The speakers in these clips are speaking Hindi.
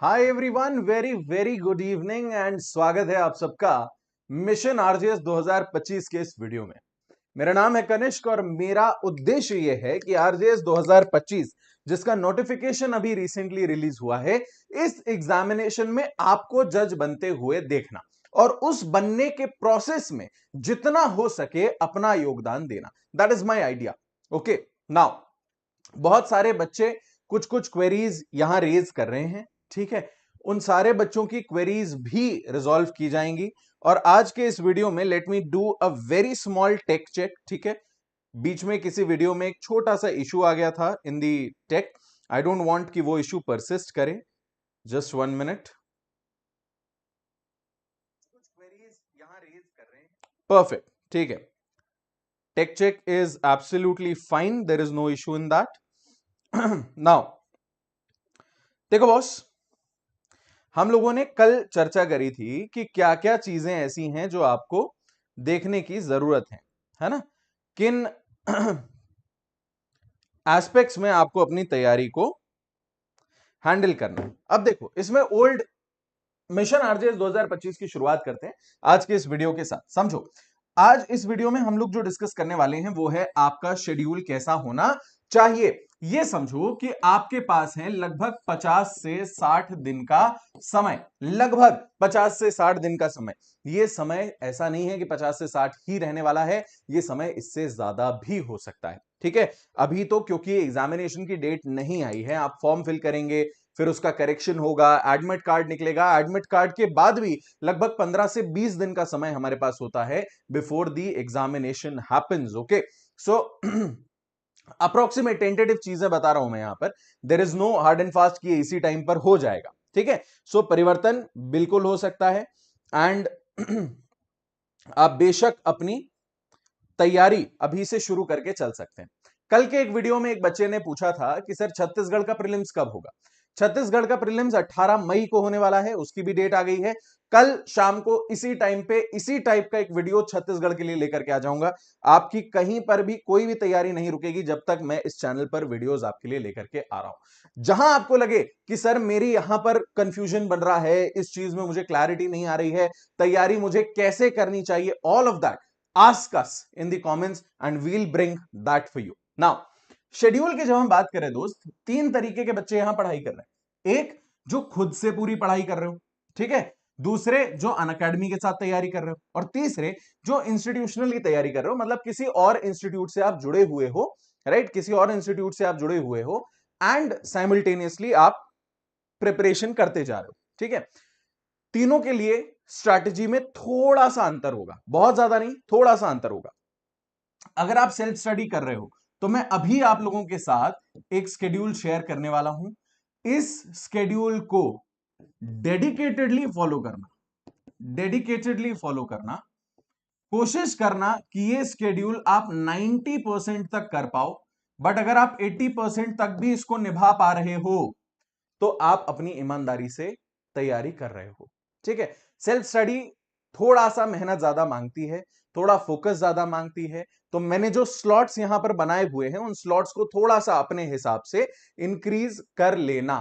Hi everyone, very very good evening and स्वागत है आप सबका मिशन आरजेएस 2025 के इस वीडियो में। मेरा नाम है कनिष्क और मेरा उद्देश्य यह है कि आरजेएस 2025 जिसका नोटिफिकेशन अभी रिसेंटली रिलीज हुआ है, इस एग्जामिनेशन में आपको जज बनते हुए देखना और उस बनने के प्रोसेस में जितना हो सके अपना योगदान देना। That is my idea. Okay, now बहुत सारे बच्चे कुछ कुछ क्वेरीज यहां रेज कर रहे हैं, ठीक है। उन सारे बच्चों की क्वेरीज भी रिजॉल्व की जाएंगी और आज के इस वीडियो में let me do a very small tech check, ठीक है। बीच में किसी वीडियो में एक छोटा सा इशू आ गया था in the tech. I don't want कि वो इशू परसिस्ट करे। Just 1 minute. कुछ क्वेरीज यहां रेज कर रहे हैं, परफेक्ट, ठीक है। Tech check is absolutely fine, there is no issue in that. Now देखो बॉस, हम लोगों ने कल चर्चा करी थी कि क्या क्या चीजें ऐसी हैं जो आपको देखने की जरूरत है ना। किन एस्पेक्ट्स में आपको अपनी तैयारी को हैंडल करना है। अब देखो, इसमें ओल्ड मिशन आरजेएस 2025 की शुरुआत करते हैं आज के इस वीडियो के साथ। समझो, आज इस वीडियो में हम लोग जो डिस्कस करने वाले हैं वो है आपका शेड्यूल कैसा होना चाहिए। ये समझो कि आपके पास है लगभग 50 से 60 दिन का समय, लगभग 50 से 60 दिन का समय। ये समय ऐसा नहीं है कि 50 से 60 ही रहने वाला है, ये समय इससे ज्यादा भी हो सकता है, ठीक है। अभी तो क्योंकि एग्जामिनेशन की डेट नहीं आई है, आप फॉर्म फिल करेंगे, फिर उसका करेक्शन होगा, एडमिट कार्ड निकलेगा, एडमिट कार्ड के बाद भी लगभग 15 से 20 दिन का समय हमारे पास होता है before the examination happens. Okay, so approximate tentative चीजें बता रहा हूं मैं यहां पर। There is no hard and fast कि इसी टाइम पर हो जाएगा, ठीक है। सो परिवर्तन बिल्कुल हो सकता है एंड आप बेशक अपनी तैयारी अभी से शुरू करके चल सकते हैं। कल के एक वीडियो में एक बच्चे ने पूछा था कि सर छत्तीसगढ़ का प्रीलिम्स कब होगा। छत्तीसगढ़ का प्रीलिम्स 18 मई को होने वाला है, उसकी भी डेट आ गई है। कल शाम को इसी टाइम पे इसी टाइप का एक वीडियो छत्तीसगढ़ के लिए लेकर के आ जाऊंगा। आपकी कहीं पर भी कोई भी तैयारी नहीं रुकेगी जब तक मैं इस चैनल पर वीडियोस आपके लिए लेकर के आ रहा हूं। जहां आपको लगे कि सर मेरी यहां पर कंफ्यूजन बन रहा है, इस चीज में मुझे क्लैरिटी नहीं आ रही है, तैयारी मुझे कैसे करनी चाहिए, all of that ask us in the comments and we'll bring that for you. Now, schedule की जब हम बात करें दोस्त, तीन तरीके के बच्चे यहां पढ़ाई कर रहे हैं। एक जो खुद से पूरी पढ़ाई कर रहे हो, ठीक है। दूसरे जो अनअकैडमी के साथ तैयारी कर रहे हो और तीसरे जो इंस्टीट्यूशनल की तैयारी कर रहे हो, मतलब किसी और इंस्टीट्यूट से आप जुड़े हुए हो, राइट, किसी और इंस्टीट्यूट से आप जुड़े हुए हो एंड साइमल्टेनियसली आप प्रिपरेशन करते जा रहे हो, ठीक है। तीनों के लिए स्ट्रैटेजी में थोड़ा सा अंतर होगा, बहुत ज्यादा नहीं, थोड़ा सा अंतर होगा। अगर आप सेल्फ स्टडी कर रहे हो तो मैं अभी आप लोगों के साथ एक स्केड्यूल शेयर करने वाला हूं। इस स्केड्यूल को डेडिकेटेडली फॉलो करना, डेडिकेटेडली फॉलो करना, कोशिश करना कि ये स्केड्यूल आप 90% तक कर पाओ। बट अगर आप 80% तक भी इसको निभा पा रहे हो तो आप अपनी ईमानदारी से तैयारी कर रहे हो, ठीक है। सेल्फ स्टडी थोड़ा सा मेहनत ज्यादा मांगती है, थोड़ा फोकस ज्यादा मांगती है। तो मैंने जो स्लॉट्स यहां पर बनाए हुए हैं उन स्लॉट्स को थोड़ा सा अपने हिसाब से इंक्रीज कर लेना,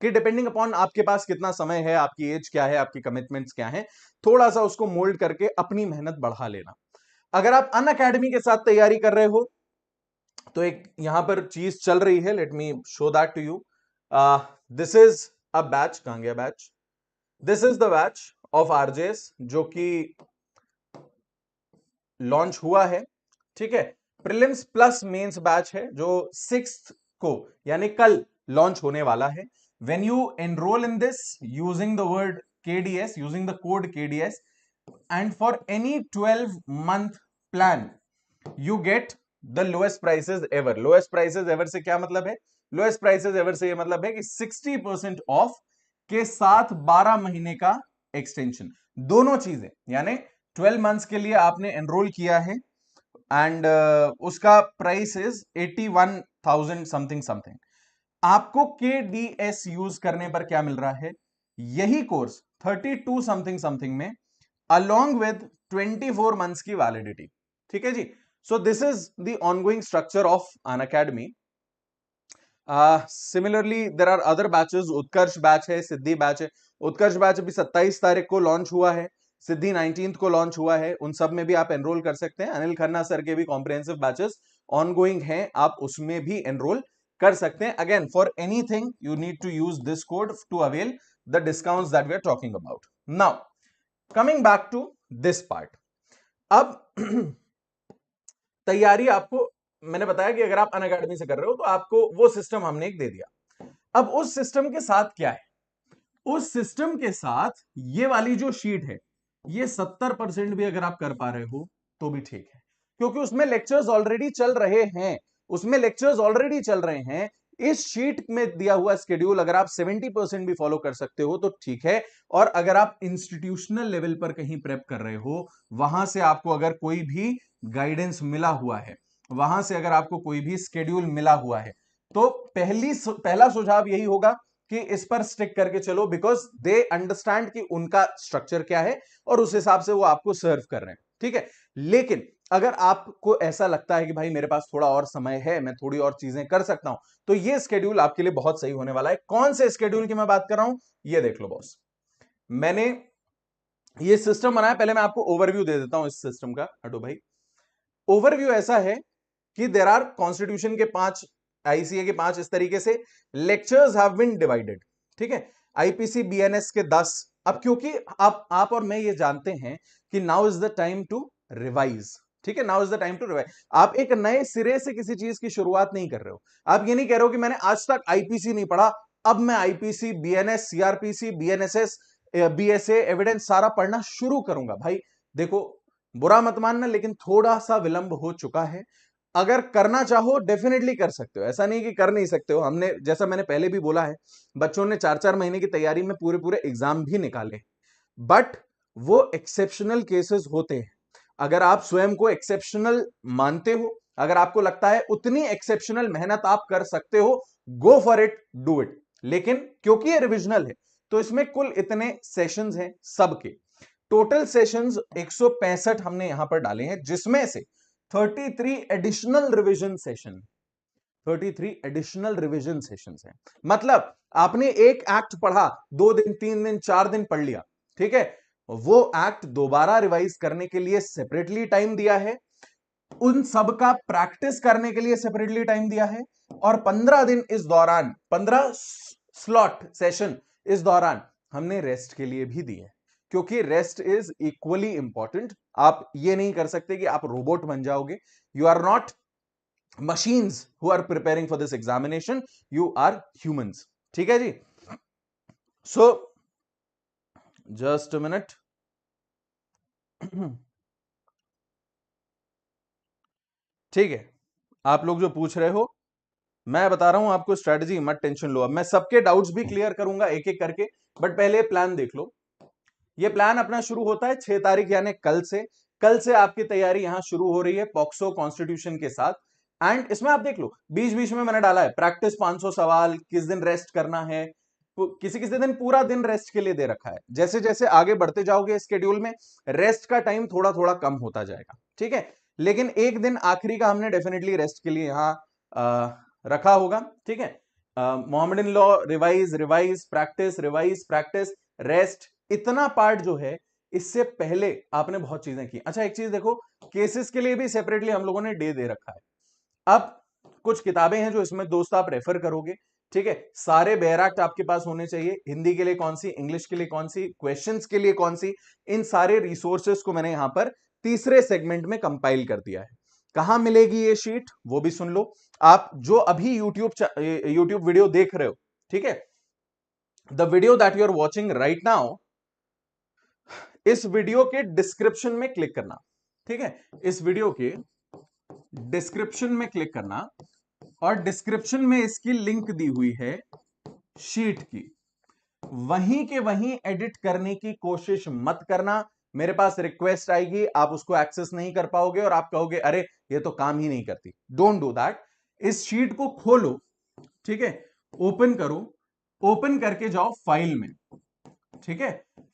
कि डिपेंडिंग अपॉन आपके पास कितना समय है, आपकी एज क्या है, आपकी कमिटमेंट्स क्या है, थोड़ा सा उसको मोल्ड करके अपनी मेहनत बढ़ा लेना। अगर आप अन अकेडमी के साथ तैयारी कर रहे हो तो एक यहां पर चीज चल रही है, let me show that to you. This is a batch, कहां गया batch, this is the batch of RJS जो कि लॉन्च हुआ है, ठीक है। प्रीलिम्स प्लस मेंस बैच है जो 6th को यानी कल लॉन्च होने वाला है। When you enrol in this using the word KDS, using the code KDS, and for any 12 month plan you get the lowest prices ever. Lowest prices ever से क्या मतलब है? लोएस्ट प्राइसेस एवर से ये मतलब है कि 60% ऑफ के साथ 12 महीने का एक्सटेंशन, दोनों चीजें, यानी 12 मंथ्स के लिए आपने एनरोल किया है एंड उसका प्राइस इज 81,000 समथिंग समथिंग। आपको KDS यूज करने पर क्या मिल रहा है? यही कोर्स 32 समथिंग समथिंग में अलोंग विद 24 मंथ्स की वैलिडिटी, ठीक है जी। So this is the ongoing structure of Unacademy. Similarly there are other batches, Utkarsh batch है, सिद्धि बैच है। उत्कर्ष बैच अभी 27 तारीख को लॉन्च हुआ है, सिद्धि 19 को लॉन्च हुआ है। उन सब में भी आप एनरोल कर सकते हैं। अनिल खन्ना सर के भी कॉम्प्रिहेंसिव बैचेस ऑनगोइंग हैं, आप उसमें भी एनरोल कर सकते हैं। Again for anything you need to use this code to avail the discounts that we are talking about. Now coming back to this part, अब तैयारी आपको मैंने बताया कि अगर आप अनअकैडमी से कर रहे हो तो आपको वो सिस्टम हमने एक दे दिया। अब उस सिस्टम के साथ क्या है, उस सिस्टम के साथ ये वाली जो शीट है, ये 70% भी अगर आप कर पा रहे हो तो भी ठीक है, क्योंकि उसमें लेक्चर्स ऑलरेडी चल रहे हैं, उसमें लेक्चर्स ऑलरेडी चल रहे हैं। इस शीट में दिया हुआ स्केड्यूल अगर आप 70% भी फॉलो कर सकते हो तो ठीक है। और अगर आप इंस्टीट्यूशनल लेवल पर कहीं प्रेप कर रहे हो, वहां से आपको अगर कोई भी गाइडेंस मिला हुआ है, वहां से अगर आपको कोई भी स्केड्यूल मिला हुआ है, तो पहला सुझाव यही होगा कि इस पर स्टिक करके चलो, बिकॉज दे अंडरस्टैंड कि उनका स्ट्रक्चर क्या है और उस हिसाब से वो आपको सर्व कर रहे हैं, ठीक है। लेकिन अगर आपको ऐसा लगता है कि भाई मेरे पास थोड़ा और समय है, मैं थोड़ी और चीजें कर सकता हूं, तो ये स्केड्यूल आपके लिए बहुत सही होने वाला है। कौन से स्केड्यूल की मैं बात कर रहा हूं, ये देख लो बॉस। मैंने ये सिस्टम बनाया, पहले मैं आपको ओवरव्यू दे देता हूं इस सिस्टम का। हटो भाई, ओवरव्यू ऐसा है कि देयर आर कॉन्स्टिट्यूशन के 5, आईसीए के 5, इस तरीके से लेक्चर्स हैव बीन डिवाइडेड, ठीक है। आईपीसी बीएनएस के 10। अब क्योंकि आप और मैं ये जानते हैं कि now is the time to revise, ठीक है, now is the time to revise. आप एक नए सिरे से किसी चीज की शुरुआत नहीं कर रहे हो। आप ये नहीं कह रहे हो कि मैंने आज तक आईपीसी नहीं पढ़ा, अब मैं IPC, BNS, CrPC, BNSS, BSA, evidence सारा पढ़ना शुरू करूंगा। भाई देखो, बुरा मत मानना, लेकिन थोड़ा सा विलंब हो चुका है। अगर करना चाहो डेफिनेटली कर सकते हो, ऐसा नहीं कि कर नहीं सकते हो। हमने, जैसा मैंने पहले भी बोला है, बच्चों ने 4-4 महीने की तैयारी में पूरे पूरे एग्जाम भी निकाले, बट वो एक्सेप्शनल केसेस होते हैं। अगर आप स्वयं को एक्सेप्शनल मानते हो, अगर आपको लगता है उतनी एक्सेप्शनल मेहनत आप कर सकते हो, go for it, do it. लेकिन क्योंकि ये रिविजनल है, तो इसमें कुल इतने सेशंस हैं, सबके टोटल सेशंस 165 हमने यहां पर डाले हैं, जिसमें से 33 additional revision session, 33 additional revision sessions हैं। मतलब आपने एक एक्ट पढ़ा, 2 दिन, 3 दिन, 4 दिन पढ़ लिया, ठीक है, वो एक्ट दोबारा रिवाइज करने के लिए सेपरेटली टाइम दिया है, उन सब का प्रैक्टिस करने के लिए सेपरेटली टाइम दिया है, और 15 दिन इस दौरान, 15 स्लॉट सेशन इस दौरान हमने रेस्ट के लिए भी दिए, क्योंकि रेस्ट इज इक्वली इंपॉर्टेंट। आप ये नहीं कर सकते कि आप रोबोट बन जाओगे। You are not machines who are preparing for this examination, you are humans, ठीक है जी। सो जस्ट अ मिनट, ठीक है, आप लोग जो पूछ रहे हो, मैं बता रहा हूं आपको स्ट्रेटजी, मत टेंशन लो। अब मैं सबके डाउट्स भी क्लियर करूंगा एक एक करके, बट पहले प्लान देख लो। ये प्लान अपना शुरू होता है 6 तारीख यानी कल से। कल से आपकी तैयारी यहां शुरू हो रही है पॉक्सो कॉन्स्टिट्यूशन के साथ। एंड इसमें आप देख लो, बीच बीच में मैंने डाला है प्रैक्टिस 500 सवाल, किस दिन रेस्ट करना है, किसी किसी दिन पूरा दिन रेस्ट के लिए दे रखा है। जैसे जैसे आगे बढ़ते जाओगे स्केड्यूल में, रेस्ट का टाइम थोड़ा थोड़ा कम होता जाएगा, ठीक है। लेकिन एक दिन आखिरी का हमने डेफिनेटली रेस्ट के लिए यहां रखा होगा, ठीक है। Mohammedan law revise, revise practice, revise practice, rest, इतना पार्ट जो है, इससे पहले आपने बहुत चीजें की। अच्छा एक चीज देखो, केसेस के लिए भी सेपरेटली हम लोगों ने डे दे रखा है। अब कुछ किताबें हैं जो इसमें दोस्त आप रेफर करोगे, ठीक है। सारे बैराक्ट आपके पास होने चाहिए, हिंदी के लिए कौन सी, इंग्लिश के लिए कौन सी, क्वेश्चंस के लिए कौन सी, इन सारे रिसोर्सेस को मैंने यहां पर तीसरे सेगमेंट में कंपाइल कर दिया है। कहां मिलेगी ये शीट, वो भी सुन लो। आप जो अभी यूट्यूब वीडियो देख रहे हो, ठीक है, the video that you are watching right now, इस वीडियो के डिस्क्रिप्शन में क्लिक करना, ठीक है, इस वीडियो के डिस्क्रिप्शन में क्लिक करना, और डिस्क्रिप्शन में इसकी लिंक दी हुई है शीट की, वहीं के वहीं एडिट करने की कोशिश मत करना। मेरे पास रिक्वेस्ट आएगी, आप उसको एक्सेस नहीं कर पाओगे और आप कहोगे अरे ये तो काम ही नहीं करती। Don't do that. इस शीट को खोलो, ठीक है, ओपन करो, ओपन करके जाओ फाइल में, ठीक है।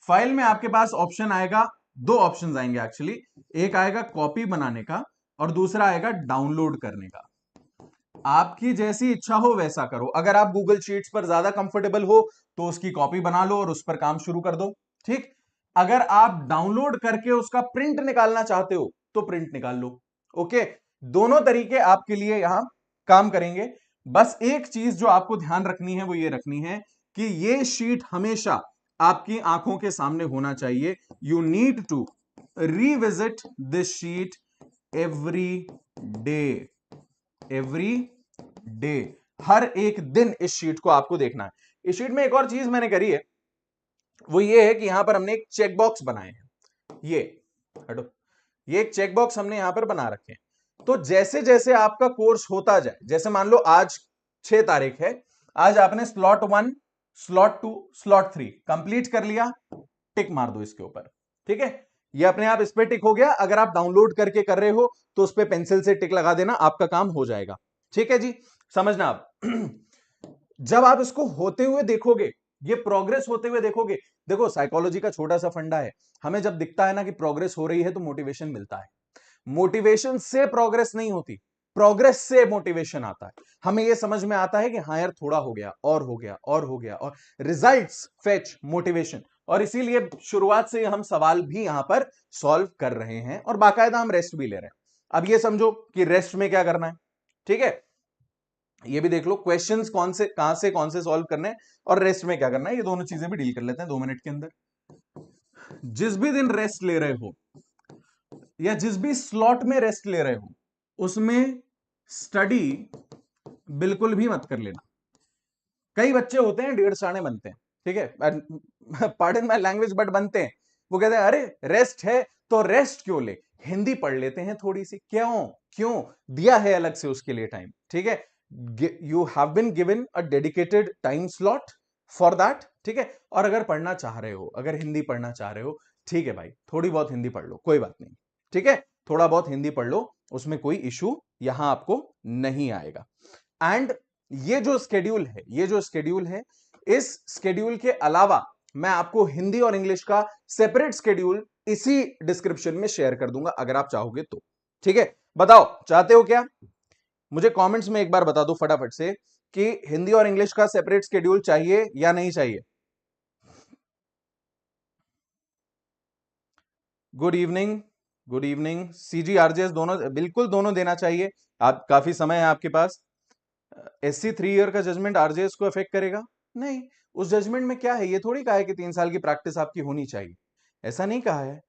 फाइल में आपके पास ऑप्शन आएगा, 2 ऑप्शन आएंगे एक्चुअली, एक आएगा कॉपी बनाने का और दूसरा आएगा डाउनलोड करने का। आपकी जैसी इच्छा हो वैसा करो। अगर आप गूगल शीट्स पर ज्यादा कंफर्टेबल हो तो उसकी कॉपी बना लो और उस पर काम शुरू कर दो, ठीक। अगर आप डाउनलोड करके उसका प्रिंट निकालना चाहते हो तो प्रिंट निकाल लो, ओके। दोनों तरीके आपके लिए यहां काम करेंगे। बस एक चीज जो आपको ध्यान रखनी है वो ये रखनी है कि ये शीट हमेशा आपकी आंखों के सामने होना चाहिए। You need to revisit this sheet every day, every day, हर एक दिन इस शीट को आपको देखना है। इस शीट में एक और चीज मैंने करी है, वो ये है कि यहां पर हमने एक चेक बॉक्स बनाए हैं। ये हटो, ये एक चेक बॉक्स हमने यहां पर बना रखे हैं। तो जैसे जैसे आपका कोर्स होता जाए, जैसे मान लो आज 6 तारीख है, आज आपने स्लॉट 1, स्लॉट 2, स्लॉट 3 कंप्लीट कर लिया, टिक मार दो इसके ऊपर, ठीक है। ये अपने आप इस पे टिक हो गया। अगर आप डाउनलोड करके कर रहे हो तो उस पे पेंसिल से टिक लगा देना, आपका काम हो जाएगा, ठीक है जी। समझना आप जब आप इसको होते हुए देखोगे, ये प्रोग्रेस होते हुए देखोगे, देखो साइकोलॉजी का छोटा सा फंडा है, हमें जब दिखता है ना कि प्रोग्रेस हो रही है तो मोटिवेशन मिलता है। मोटिवेशन से प्रोग्रेस नहीं होती, प्रोग्रेस से मोटिवेशन आता है। हमें यह समझ में आता है कि हाँ यार थोड़ा हो गया और हो गया और हो गया, और रिजल्ट्स फेच मोटिवेशन। और इसीलिए शुरुआत से हम सवाल भी यहां पर सॉल्व कर रहे हैं और बाकायदा हम रेस्ट भी ले रहे हैं। अब ये समझो कि रेस्ट में क्या करना है, ठीक है। ये भी देख लो क्वेश्चंस कौन से कौन से सॉल्व करने हैं और रेस्ट में क्या करना है, ये दोनों चीजें भी डील कर लेते हैं 2 मिनट के अंदर। जिस भी दिन रेस्ट ले रहे हो या जिस भी स्लॉट में रेस्ट ले रहे हो, उसमें स्टडी बिल्कुल भी मत कर लेना। कई बच्चे होते हैं डेढ़ साने बनते हैं, ठीक है, पार्डन माय लैंग्वेज, बट बनते हैं। वो कहते हैं अरे रेस्ट है तो रेस्ट क्यों ले, हिंदी पढ़ लेते हैं थोड़ी सी, क्यों क्यों दिया है अलग से उसके लिए टाइम, ठीक है। You have been given a dedicated time slot for that, ठीक है। और अगर पढ़ना चाह रहे हो, अगर हिंदी पढ़ना चाह रहे हो, ठीक है भाई, थोड़ी बहुत हिंदी पढ़ लो, कोई बात नहीं, ठीक है। थोड़ा बहुत हिंदी पढ़ लो, उसमें कोई इशू यहां आपको नहीं आएगा। एंड ये जो स्केड्यूल है, ये जो स्केड्यूल है, इस स्केड्यूल के अलावा मैं आपको हिंदी और इंग्लिश का सेपरेट स्केड्यूल इसी डिस्क्रिप्शन में शेयर कर दूंगा अगर आप चाहोगे तो, ठीक है। बताओ चाहते हो क्या, मुझे कमेंट्स में एक बार बता दो फटाफट से कि हिंदी और इंग्लिश का सेपरेट स्केड्यूल चाहिए या नहीं चाहिए। Good evening, good evening. CG RJS दोनों, बिल्कुल दोनों देना चाहिए। आप काफी समय है आपके पास। एससी 3 ईयर का जजमेंट आरजेएस को अफेक्ट करेगा? नहीं। उस जजमेंट में क्या है, ये थोड़ी कहा है कि 3 साल की प्रैक्टिस आपकी होनी चाहिए, ऐसा नहीं कहा है।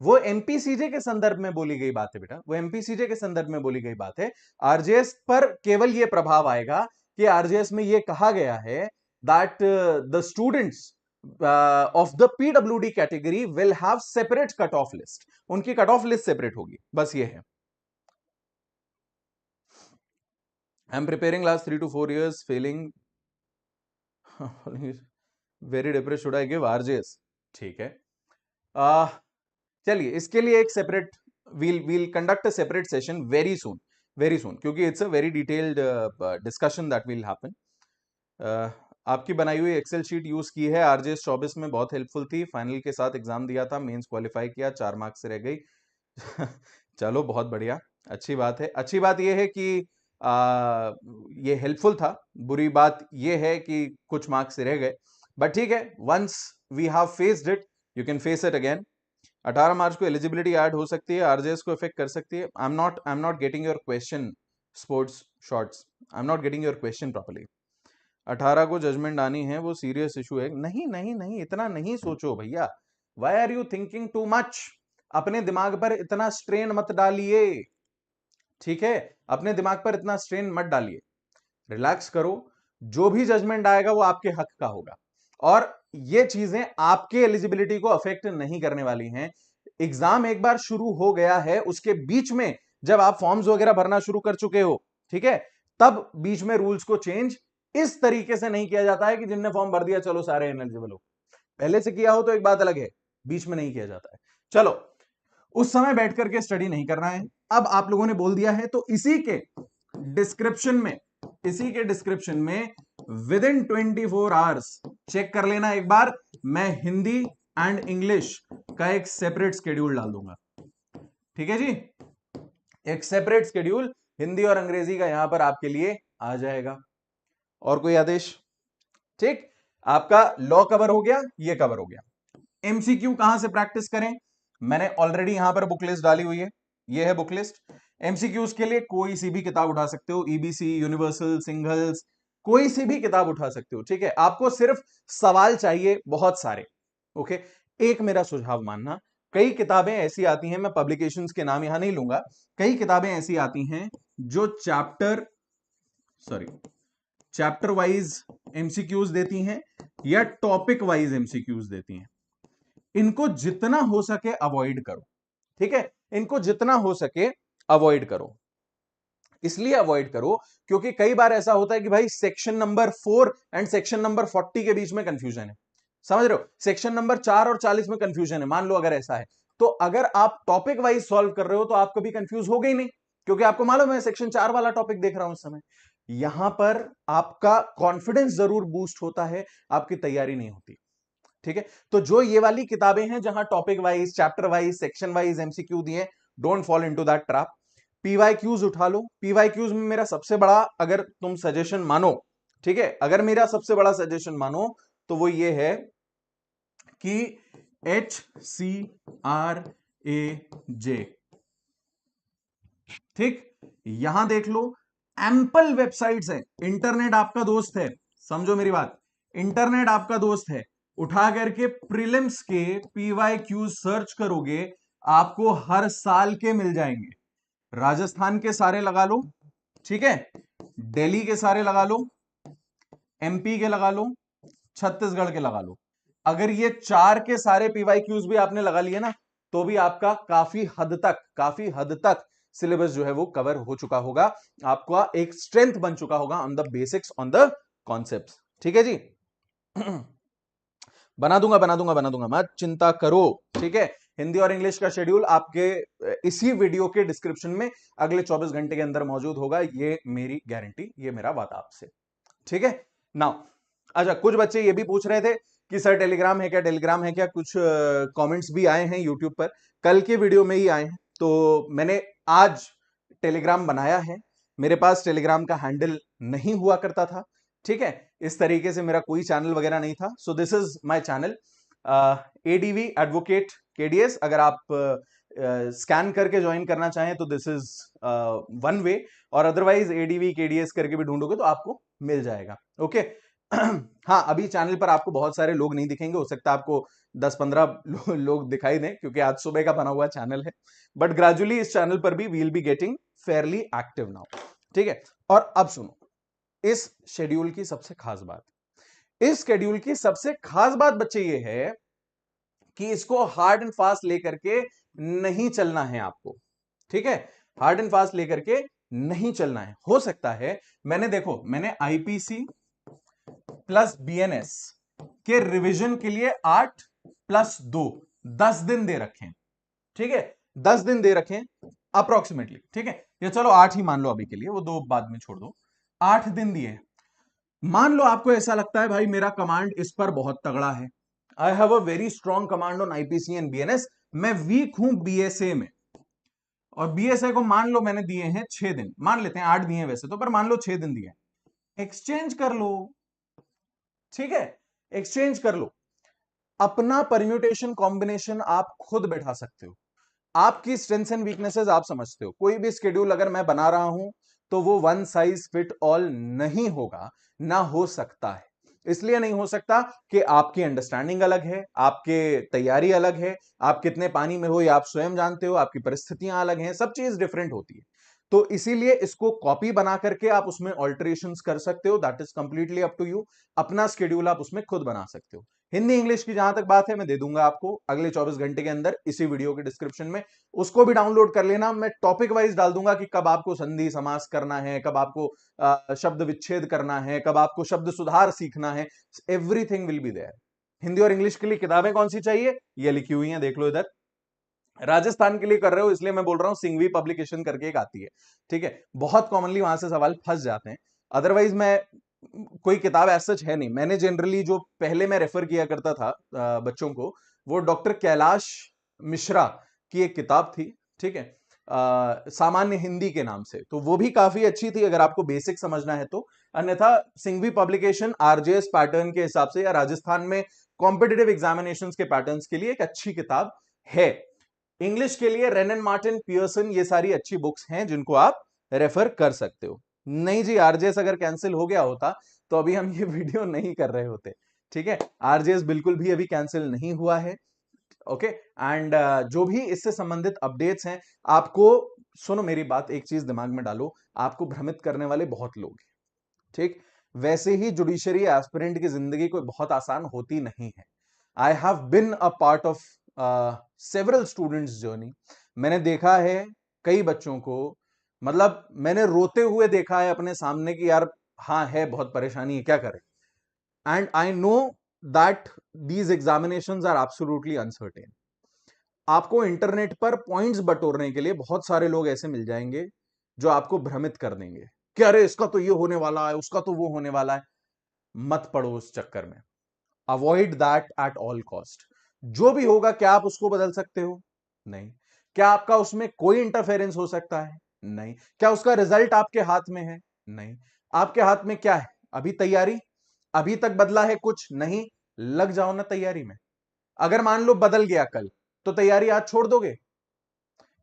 वो एमपीसीजे के संदर्भ में बोली गई बात है बेटा, वो एमपीसीजे के संदर्भ में बोली गई बात है। आरजेएस पर केवल ये प्रभाव आएगा कि आरजेएस में ये कहा गया है that the students of the PWD category will have separate cut off list, उनकी कट ऑफ लिस्ट सेपरेट होगी, बस ये है। I am preparing last 3 to 4 years, feeling very depress, should I give RJS? ठीक है, चलिए इसके लिए एक separate, we'll conduct a separate session very soon, very soon, क्योंकि it's a very detailed discussion that will happen. आपकी बनाई हुई एक्सेल शीट यूज की है आरजेएस 24 में, बहुत हेल्पफुल थी। फाइनल के साथ एग्जाम दिया था, मेंस क्वालिफाई किया, 4 मार्क्स से रह गई। चलो बहुत बढ़िया, अच्छी बात है। अच्छी बात यह है कि ये हेल्पफुल था, बुरी बात यह है कि कुछ मार्क्स से रह गए, बट ठीक है, once we have faced it you can face it again. 18 March को एलिजिबिलिटी ऐड हो सकती है, आरजेएस को इफेक्ट कर सकती है। I am not getting your question, sports shorts, I am not getting your question properly. 18 को जजमेंट आनी है, वो सीरियस इशू है? नहीं नहीं नहीं, इतना नहीं सोचो भैया, why are you thinking too much, अपने दिमाग पर इतना स्ट्रेन मत डालिए, ठीक है। अपने दिमाग पर इतना स्ट्रेन मत डालिए, रिलैक्स करो। जो भी जजमेंट आएगा वो आपके हक का होगा, और ये चीजें आपके एलिजिबिलिटी को अफेक्ट नहीं करने वाली हैं। एग्जाम एक बार शुरू हो गया है, उसके बीच में जब आप फॉर्म्स वगैरह भरना शुरू कर चुके हो, ठीक है, तब बीच में रूल्स को चेंज इस तरीके से नहीं किया जाता है कि जिनने फॉर्म भर दिया चलो सारे इनएलिजिबल हो। पहले से किया हो तो एक बात अलग है, बीच में नहीं किया जाता है। चलो, उस समय बैठ करके स्टडी नहीं करना है। अब आप लोगों ने बोल दिया है तो इसी के डिस्क्रिप्शन में, इसी के डिस्क्रिप्शन में विद इन 24 आवर्स चेक कर लेना एक बार, मैं हिंदी एंड इंग्लिश का एक सेपरेट स्केड्यूल डाल दूंगा, ठीक है जी। एक सेपरेट स्केड्यूल हिंदी और अंग्रेजी का यहां पर आपके लिए आ जाएगा। और कोई आदेश? ठीक, आपका लॉ कवर हो गया, ये कवर हो गया। एमसीक्यू कहां से प्रैक्टिस करें? मैंने ऑलरेडी यहां पर बुक लिस्ट डाली हुई है, ये है बुक लिस्ट। एमसीक्यूज के लिए कोई सी भी किताब उठा सकते हो, ईबीसी, यूनिवर्सल, सिंगल्स, कोई सी भी किताब उठा सकते हो। ठीक है, आपको सिर्फ सवाल चाहिए बहुत सारे। ओके, एक मेरा सुझाव मानना, कई किताबें ऐसी आती हैं, मैं पब्लिकेशंस के नाम यहां नहीं लूंगा, कई किताबें ऐसी आती हैं जो चैप्टर वाइज एमसीक्यूज देती हैं या टॉपिक वाइज एमसीक्यूज देती हैं। इनको जितना हो सके अवॉइड करो। ठीक है, इनको जितना हो सके अवॉइड करो। इसलिए अवॉइड करो क्योंकि कई बार ऐसा होता है कि भाई section number 4 and section number 40 के बीच में कंफ्यूजन है, समझ रहे हो? सेक्शन नंबर 4 और 40 में कंफ्यूजन है, मान लो अगर ऐसा है, तो अगर आप टॉपिक वाइज सॉल्व कर रहे हो तो आप कभी कंफ्यूज हो गई नहीं, क्योंकि आपको मालूम है सेक्शन 4 वाला टॉपिक देख रहा हूं इस समय। यहां पर आपका कॉन्फिडेंस जरूर बूस्ट होता है, आपकी तैयारी नहीं होती। ठीक है, तो जो ये वाली किताबें हैं जहां topic wise, chapter wise, section wise MCQ दिए, don't fall into that trap. PYQs उठा लो। पीवाईक्यूज में मेरा सबसे बड़ा, अगर तुम सजेशन मानो, ठीक है, अगर मेरा सबसे बड़ा सजेशन मानो तो वो ये है कि HCRAJ, ठीक, यहां देख लो, एम्पल वेबसाइट्स है, इंटरनेट आपका दोस्त है, समझो मेरी बात, इंटरनेट आपका दोस्त है। उठा करके प्रीलिम्स के पीवाईक्यूज सर्च करोगे, आपको हर साल के मिल जाएंगे। राजस्थान के सारे लगा लो, ठीक है, दिल्ली के सारे लगा लो, एमपी के लगा लो, छत्तीसगढ़ के लगा लो। अगर ये 4 के सारे पीवाईक्यूज भी आपने लगा लिए ना, तो भी आपका काफी हद तक सिलेबस जो है वो कवर हो चुका होगा, आपका एक स्ट्रेंथ बन चुका होगा on the basics, on the concepts. ठीक है जी, बना दूंगा, मत चिंता करो। ठीक है, हिंदी और इंग्लिश का शेड्यूल आपके इसी वीडियो के डिस्क्रिप्शन में अगले 24 घंटे के अंदर मौजूद होगा, ये मेरी गारंटी, ये मेरा वादा आपसे। ठीक है, नाउ अच्छा, कुछ बच्चे ये भी पूछ रहे थे कि सर टेलीग्राम है क्या, टेलीग्राम है क्या, कुछ कमेंट्स भी आए हैं यूट्यूब पर, कल के वीडियो में ही आए हैं, तो मैंने आज टेलीग्राम बनाया है। मेरे पास टेलीग्राम का हैंडल नहीं हुआ करता था, ठीक है, इस तरीके से मेरा कोई चैनल वगैरह नहीं था, सो this is my channel ADV advocate KDS. अगर आप स्कैन करके ज्वाइन करना चाहें तो दिस इज वन वे, और अदरवाइज एडीवी केडीएस करके भी ढूंढोगे तो आपको मिल जाएगा। ओके, हाँ, अभी चैनल पर आपको बहुत सारे लोग नहीं दिखेंगे, हो सकता है आपको 10-15 लोग दिखाई दें क्योंकि आज सुबह का बना हुआ चैनल है, बट ग्रेजुअली इस चैनल पर भी will be getting fairly active now. ठीक है, और अब सुनो इस शेड्यूल की सबसे खास बात, इस शेड्यूल की सबसे खास बात बच्चे ये है कि इसको हार्ड एंड फास्ट लेकर के नहीं चलना है आपको। ठीक है, हार्ड एंड फास्ट लेकर के नहीं चलना है। हो सकता है मैंने आईपीसी प्लस बीएनएस के रिवीजन के लिए 8+2 10 दिन दे रखे हैं। ठीक है, 10 दिन दे रखे हैं अप्रोक्सीमेटली। ठीक है, या चलो 8 ही मान लो अभी के लिए, वो 2 बाद में छोड़ दो, 8 दिन दिए। मान लो आपको ऐसा लगता है भाई मेरा कमांड इस पर बहुत तगड़ा है, I have a very strong command on IPC and BNS, मैं वीक हूं बीएसए में, और बीएसए को मान लो मैंने दिए हैं 6 दिन, मान लेते हैं 8 दिए हैं वैसे तो, पर मान लो 6 दिन दिए, एक्सचेंज कर लो। ठीक है, एक्सचेंज कर लो, अपना परम्यूटेशन कॉम्बिनेशन आप खुद बैठा सकते हो, आपकी स्ट्रेंथ्स एंड वीकनेसेस आप समझते हो। कोई भी स्केड्यूल अगर मैं बना रहा हूं तो वो वन साइज फिट ऑल नहीं होगा, ना हो सकता है। इसलिए नहीं हो सकता कि आपकी अंडरस्टैंडिंग अलग है, आपके तैयारी अलग है, आप कितने पानी में हो ये आप स्वयं जानते हो, आपकी परिस्थितियां अलग हैं, सब चीज डिफरेंट होती है। तो इसीलिए इसको कॉपी बना करके आप उसमें ऑल्टरेशंस कर सकते हो, that is completely up to you. अपना स्केड्यूल आप उसमें खुद बना सकते हो। हिंदी इंग्लिश की जहां तक बात है मैं दे दूंगा आपको अगले 24 घंटे के अंदर इसी वीडियो के डिस्क्रिप्शन में, उसको भी डाउनलोड कर लेना। मैं टॉपिक वाइज डाल दूंगा कि कब आपको संधि समास करना है, कब आपको शब्द विच्छेद करना है, कब आपको शब्द सुधार सीखना है, everything will be there. Hindi और इंग्लिश के लिए किताबें कौन सी चाहिए ये लिखी हुई हैं, देख लो इधर। राजस्थान के लिए कर रहे हो इसलिए मैं बोल रहा हूं, सिंघवी पब्लिकेशन करके एक आती है, ठीक है, बहुत कॉमनली वहां से सवाल फंस जाते हैं। अदरवाइज मैं कोई किताब ऐसा सच है नहीं, मैंने जनरली जो पहले मैं रेफर किया करता था बच्चों को, वो डॉक्टर कैलाश मिश्रा की एक किताब थी। ठीक है, सामान्य हिंदी के नाम से, तो वो भी काफी अच्छी थी अगर आपको बेसिक समझना है तो। अन्यथा सिंघवी पब्लिकेशन आरजेएस पैटर्न के हिसाब से या राजस्थान में कॉम्पिटिटिव एग्जामिनेशंस के पैटर्न्स के लिए एक अच्छी किताब है। इंग्लिश के लिए रेनन मार्टिन, पियर्सन, ये सारी अच्छी बुक्स हैं जिनको आप रेफर कर सकते हो। नहीं जी, आरजेएस अगर कैंसिल हो गया होता तो अभी हम ये वीडियो नहीं कर रहे होते, ठीक है। आरजेएस बिल्कुल भी अभी कैंसिल नहीं हुआ है, ओके। एंड जो भी इससे संबंधित अपडेट्स हैं, आपको सुनो मेरी बात, एक चीज दिमाग में डालो, आपको भ्रमित करने वाले बहुत लोग हैं, ठीक। वैसे ही जुडिशरी एस्पिरेंट की जिंदगी कोई बहुत आसान होती नहीं है। I have been a part of several students journey. मैंने देखा है कई बच्चों को, मतलब मैंने रोते हुए देखा है अपने सामने कि यार हाँ है, बहुत परेशानी है, क्या करें। And I know that these examinations are absolutely uncertain. आपको इंटरनेट पर पॉइंट्स बटोरने के लिए बहुत सारे लोग ऐसे मिल जाएंगे जो आपको भ्रमित कर देंगे कि अरे इसका तो ये होने वाला है, उसका तो वो होने वाला है। मत पड़ो उस चक्कर में, avoid that at all cost. जो भी होगा, क्या आप उसको बदल सकते हो? नहीं। क्या आपका उसमें कोई इंटरफेरेंस हो सकता है? नहीं। क्या उसका रिजल्ट आपके हाथ में है? नहीं। आपके हाथ में क्या है? अभी तैयारी। अभी तक बदला है कुछ नहीं, लग जाओ ना तैयारी में। अगर मान लो बदल गया कल, तो तैयारी आज छोड़ दोगे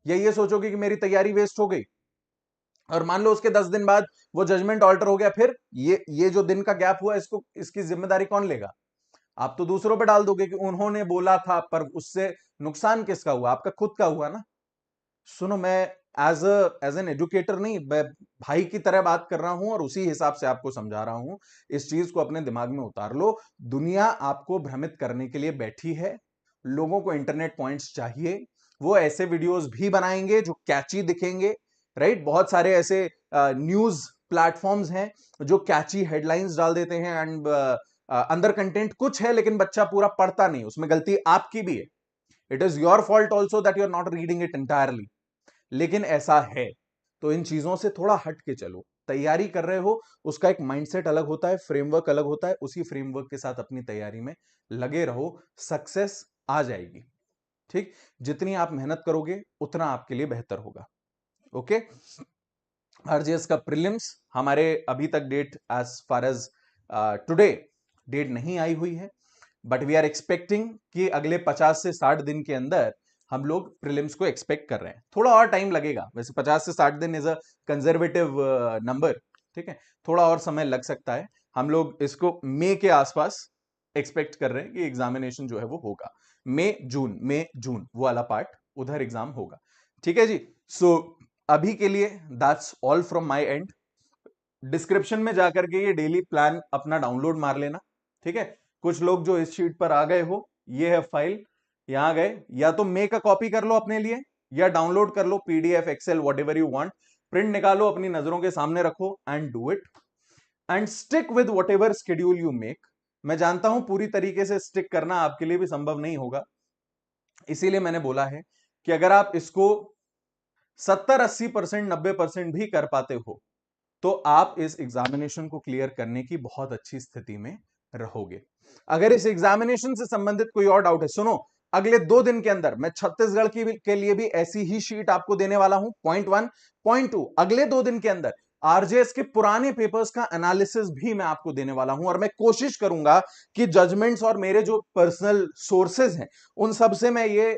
या ये सोचोगे कि मेरी तैयारी वेस्ट हो गई? और मान लो उसके 10 दिन बाद वो जजमेंट ऑल्टर हो गया, फिर ये जो दिन का गैप हुआ, इसको इसकी जिम्मेदारी कौन लेगा? आप तो दूसरों पे डाल दोगे कि उन्होंने बोला था, पर उससे नुकसान किसका हुआ? आपका खुद का हुआ ना। सुनो, मैं एज एन एजुकेटर नहीं, मैं भाई की तरह बात कर रहा हूं और उसी हिसाब से आपको समझा रहा हूं। इस चीज को अपने दिमाग में उतार लो। दुनिया आपको भ्रमित करने के लिए बैठी है। लोगों को इंटरनेट पॉइंट्स चाहिए, वो ऐसे वीडियोस भी बनाएंगे जो कैची दिखेंगे, राइट। बहुत सारे ऐसे न्यूज प्लेटफॉर्म्स हैं जो कैची हेडलाइंस डाल देते हैं एंड अंदर कंटेंट कुछ है लेकिन बच्चा पूरा पढ़ता नहीं, उसमें गलती आपकी भी है। It is your fault also that you are not reading it entirely, लेकिन ऐसा है। तो इन चीजों से थोड़ा हट के चलो। तैयारी कर रहे हो, उसका एक माइंडसेट अलग होता है, फ्रेमवर्क अलग होता है, उसी फ्रेमवर्क के साथ अपनी तैयारी में लगे रहो, सक्सेस आ जाएगी, ठीक। जितनी आप मेहनत करोगे उतना आपके लिए बेहतर होगा, ओके। आरजीएस का प्रीलिम्स हमारे अभी तक date as far as today date नहीं आई हुई है, बट वी आर एक्सपेक्टिंग कि अगले 50 से 60 दिन के अंदर हम लोग प्रीलिम्स को एक्सपेक्ट कर रहे हैं। थोड़ा और टाइम लगेगा, वैसे 50 से 60 दिन इज अ कंजर्वेटिव नंबर, ठीक है। थोड़ा और समय लग सकता है। हम लोग इसको मई के आसपास एक्सपेक्ट कर रहे हैं कि एग्जामिनेशन जो है वो होगा। मई जून वो वाला पार्ट, उधर एग्जाम होगा, ठीक है जी। सो अभी के लिए that's all from my and. Description में जाकर के ये डेली प्लान अपना डाउनलोड मार लेना, ठीक है। कुछ लोग जो इस शीट पर आ गए हो, ये है फाइल, यहां गए, या तो मे का कॉपी कर लो अपने लिए या डाउनलोड कर लो PDF, excel, whatever you want. Print निकालो, अपनी नजरों के सामने रखो and do it and stick with whatever schedule you make. मैं जानता हूं पूरी तरीके से स्टिक करना आपके लिए भी संभव नहीं होगा, इसीलिए मैंने बोला है कि अगर आप इसको 70-80%, 90% भी कर पाते हो तो आप इस एग्जामिनेशन को क्लियर करने की बहुत अच्छी स्थिति में रहोगे। अगर इस एग्जामिनेशन से संबंधित कोई और डाउट है, सुनो, अगले 2 दिन के अंदर मैं छत्तीसगढ़ के लिए भी ऐसी ही शीट आपको देने वाला हूं। पॉइंट 1, पॉइंट 2, अगले 2 दिन के अंदर आरजेएस के पुराने पेपर्स का एनालिसिस भी मैं आपको देने वाला हूं, और मैं कोशिश करूंगा कि जजमेंट्स और मेरे जो पर्सनल सोर्सेज हैं उन सब से मैं ये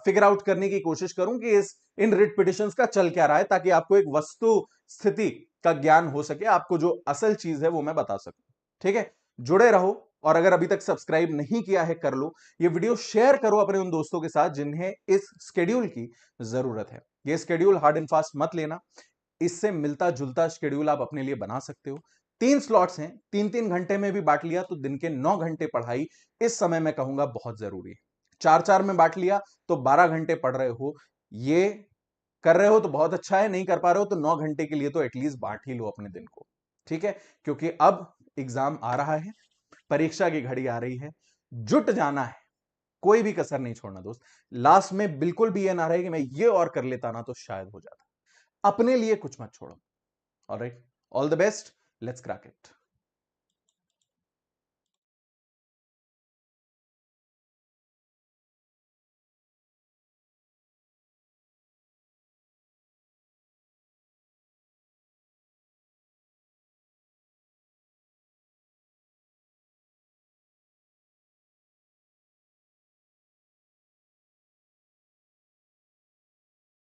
फिगर आउट करने की कोशिश करूं कि इन रिट पिटिशंस का चल क्या रहा है, ताकि आपको एक वस्तु स्थिति का ज्ञान हो सके, आपको जो असल चीज है वो मैं बता सकूं, ठीक है। जुड़े रहो, और अगर अभी तक सब्सक्राइब नहीं किया है कर लो। ये वीडियो शेयर करो अपने उन दोस्तों के साथ जिन्हें इस स्केड्यूल की जरूरत है। ये स्केड्यूल हार्ड एंड फास्ट मत लेना, इससे मिलता जुलता शेड्यूल आप अपने लिए बना सकते हो। 3 स्लॉट्स हैं, 3-3 घंटे में भी बांट लिया तो दिन के 9 घंटे पढ़ाई इस समय मैं कहूंगा बहुत जरूरी है। 4-4 में बांट लिया तो 12 घंटे पढ़ रहे हो, ये कर रहे हो तो बहुत अच्छा है, नहीं कर पा रहे हो तो 9 घंटे के लिए तो एटलीस्ट बांट ही लो अपने दिन को, ठीक है। क्योंकि अब एग्जाम आ रहा है, परीक्षा की घड़ी आ रही है, जुट जाना है, कोई भी कसर नहीं छोड़ना दोस्त। लास्ट में बिल्कुल भी ये ना रहे कि मैं ये और कर लेता ना तो शायद हो जाता। अपने लिए कुछ मत छोड़ो। Alright, all the best, let's crack it.